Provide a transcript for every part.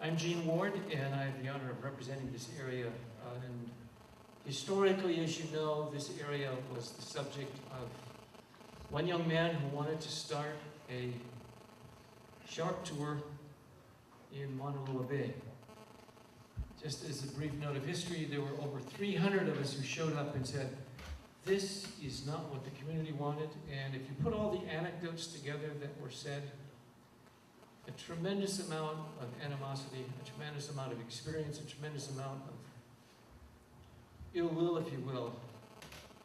I'm Gene Ward, and I have the honor of representing this area. And historically, as you know, this area was the subject of one young man who wanted to start a shark tour in Maunalua Bay. Just as a brief note of history, there were over 300 of us who showed up and said, this is not what the community wanted, and if you put all the anecdotes together that were said, a tremendous amount of animosity, a tremendous amount of experience, a tremendous amount of ill will, if you will,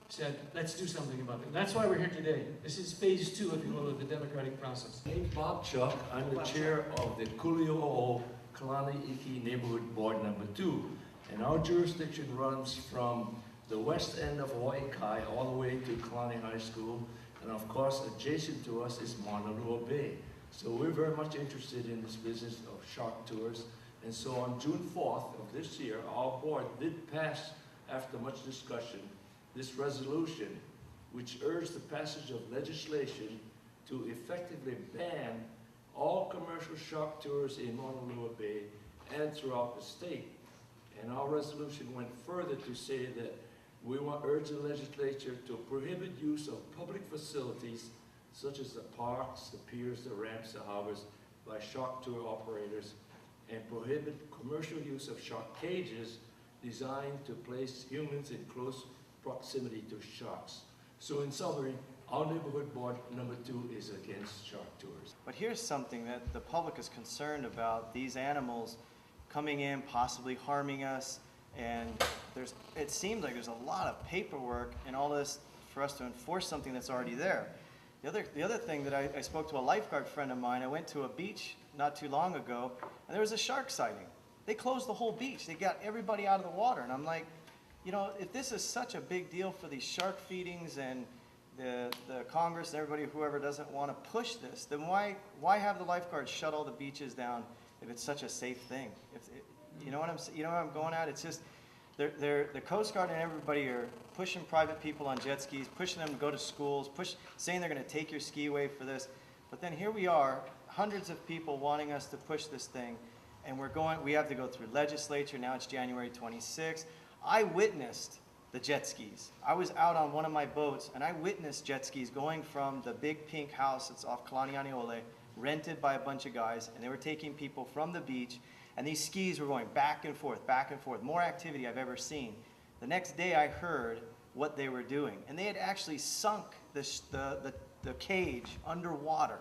said, let's do something about it. And that's why we're here today. This is phase 2, if you will, of the democratic process. My name's Bob Chuck. I'm the chair of the Kuli'o'o Kalani Iki Neighborhood Board Number 2. And our jurisdiction runs from the west end of Hawaii Kai all the way to Kalani High School. And of course, adjacent to us is Maunalua Bay. So we're very much interested in this business of shark tours. And so on June 4th of this year, our board did pass, after much discussion, this resolution, which urged the passage of legislation to effectively ban all commercial shark tours in Maunalua Bay and throughout the state. And our resolution went further to say that we want to urge the legislature to prohibit use of public facilities such as the parks, the piers, the ramps, the harbors, by shark tour operators, and prohibit commercial use of shark cages designed to place humans in close proximity to sharks. So in summary, our neighborhood board number 2 is against shark tours. But here's something that the public is concerned about: these animals coming in, possibly harming us, and it seems like there's a lot of paperwork and all this for us to enforce something that's already there. The other thing that I spoke to a lifeguard friend of mine. I went to a beach not too long ago, and there was a shark sighting. They closed the whole beach. They got everybody out of the water, and I'm like, you know, if this is such a big deal for these shark feedings and the Congress and everybody, whoever doesn't want to push this, then why have the lifeguards shut all the beaches down if it's such a safe thing? You know what I'm going at? It's just the Coast Guard and everybody are pushing private people on jet skis, pushing them to go to schools, saying they're going to take your ski away for this. But then here we are, hundreds of people wanting us to push this thing, and we have to go through legislature. Now it's January 26th. I witnessed the jet skis. I was out on one of my boats, and I witnessed jet skis going from the big pink house that's off Kalani'aniole, rented by a bunch of guys, and they were taking people from the beach, and these skis were going back and forth, more activity I've ever seen. The next day I heard what they were doing, and they had actually sunk the cage underwater.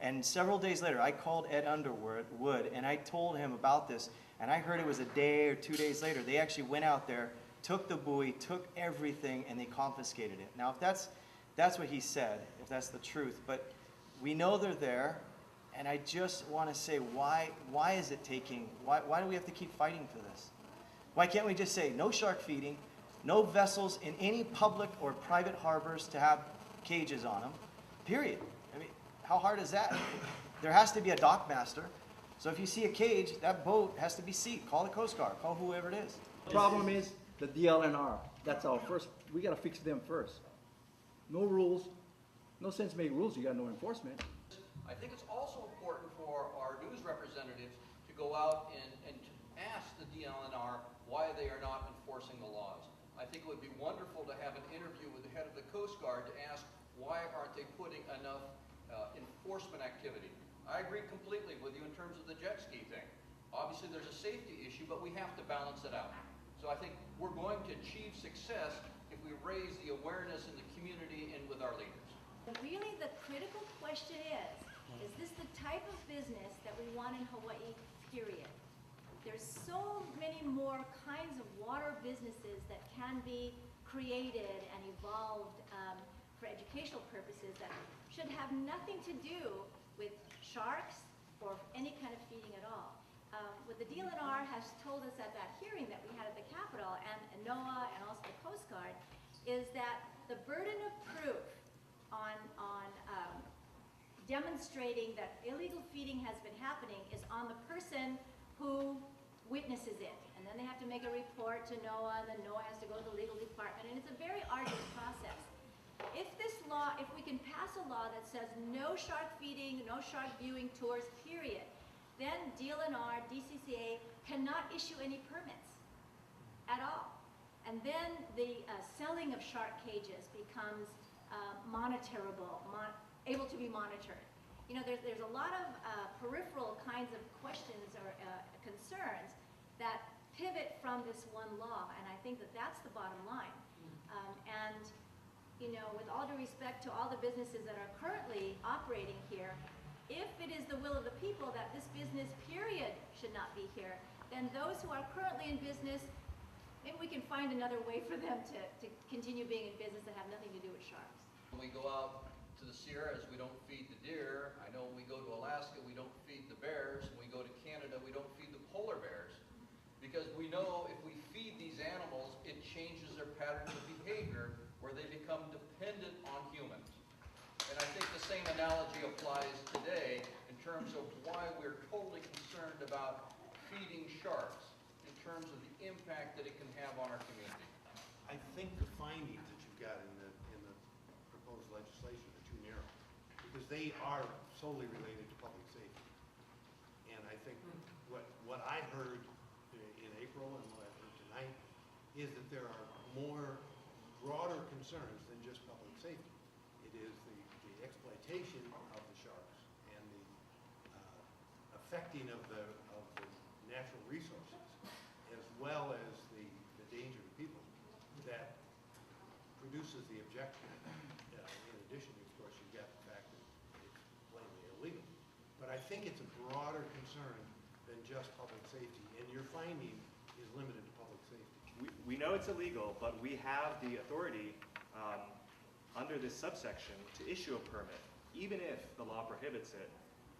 And several days later, I called Ed Underwood, and I told him about this, and I heard it was a day or 2 days later. They actually went out there, took the buoy, took everything, and they confiscated it. Now, if that's what he said, if that's the truth, but we know they're there, and I just want to say, why is it taking, why do we have to keep fighting for this? Why can't we just say no shark feeding, no vessels in any public or private harbors to have cages on them, period? I mean, how hard is that? There has to be a dock master. So if you see a cage, that boat has to be seated. Call the Coast Guard, call whoever it is. The problem is the DLNR. That's our first, we gotta fix them first. No rules, no sense making rules, you got no enforcement. I think it's also important for our news representatives to go out and to ask the DLNR why they are not enforcing the laws. I think it would be wonderful to have an interview with the head of the Coast Guard to ask why aren't they putting enough enforcement activity. I agree completely with you in terms of the jet ski thing. Obviously there's a safety issue, but we have to balance it out. So I think we're going to achieve success if we raise the awareness in the community and with our leaders. Really the critical question is this the type of business that we want in Hawaii, period? There's so many more kinds of water businesses that can be created and evolved for educational purposes that should have nothing to do with sharks or any kind of feeding at all. What the DLNR has told us at that hearing that we had at the Capitol, and NOAA and also the Coast Guard, is that the burden of proof on demonstrating that illegal feeding has been happening is on the person who witnesses it. And then they have to make a report to NOAA, and then NOAA has to go to the legal department, and it's a very arduous process. If we can pass a law that says no shark feeding, no shark viewing tours, period, then DLNR, DCCA cannot issue any permits at all. And then the selling of shark cages becomes monitorable, able to be monitored. You know, there's a lot of peripheral kinds of questions or concerns that pivot from this one law, and I think that that's the bottom line. And you know, with all due respect to all the businesses that are currently operating here, if it is the will of the people that this business period should not be here, then those who are currently in business, maybe we can find another way for them to continue being in business that have nothing to do with sharks. When we go out to the Sierras, we don't feed the deer. I know when we go to Alaska, we don't feed the bears. When we go to Canada, we don't feed the polar bears. Because we know if we feed these animals, it changes their patterns of behavior where they become dependent on humans. And I think the same analogy applies today in terms of why we're totally concerned about feeding sharks in terms of the impact that it can have on our community. I think the findings that you've got in the proposed legislation are too narrow, because they are solely related to public safety. And I think what I heard in April and what I heard tonight is that there are more broader concerns than just public safety. It is the exploitation of the sharks and the affecting of the natural resources, as well as the danger to people that produces the objection. In addition, of course, you've got the fact that it's plainly illegal. But I think it's a broader concern than just public safety, and your finding is limited to public safety. We know it's illegal, but we have the authority under this subsection to issue a permit, even if the law prohibits it.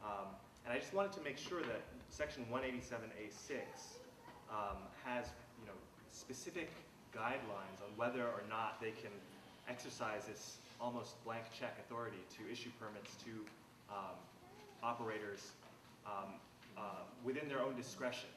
And I just wanted to make sure that Section 187A6 has, you know, specific guidelines on whether or not they can exercise this almost blank check authority to issue permits to operators within their own discretion.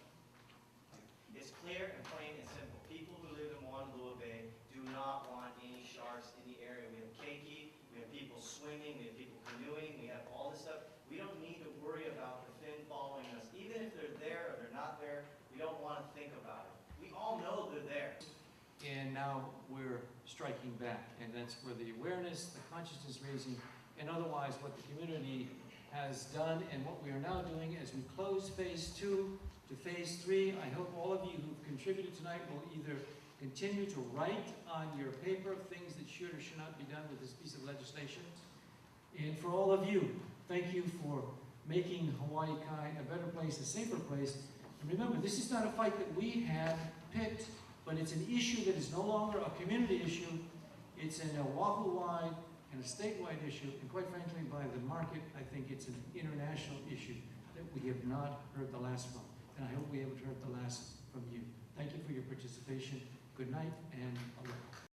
It's clear and plain and simple. People who live in Wanalua Bay do not want any sharks in the area. We have keiki, we have people swimming, we have people canoeing, we have all this stuff. We don't need to worry about the fin following us. Even if they're there or they're not there, we don't want to think about it. We all know they're there. And now we're striking back, and that's where the awareness, the consciousness raising, and otherwise what the community has done and what we are now doing as we close phase 2 to phase 3. I hope all of you who've contributed tonight will either continue to write on your paper things that should or should not be done with this piece of legislation. And for all of you, thank you for making Hawaii Kai a better place, a safer place. And remember, this is not a fight that we have picked, but it's an issue that is no longer a community issue. It's an Oahu-wide and a statewide issue, and quite frankly, by the market, I think it's an international issue that we have not heard the last from. And I hope we have heard the last from you. Thank you for your participation. Good night and aloha.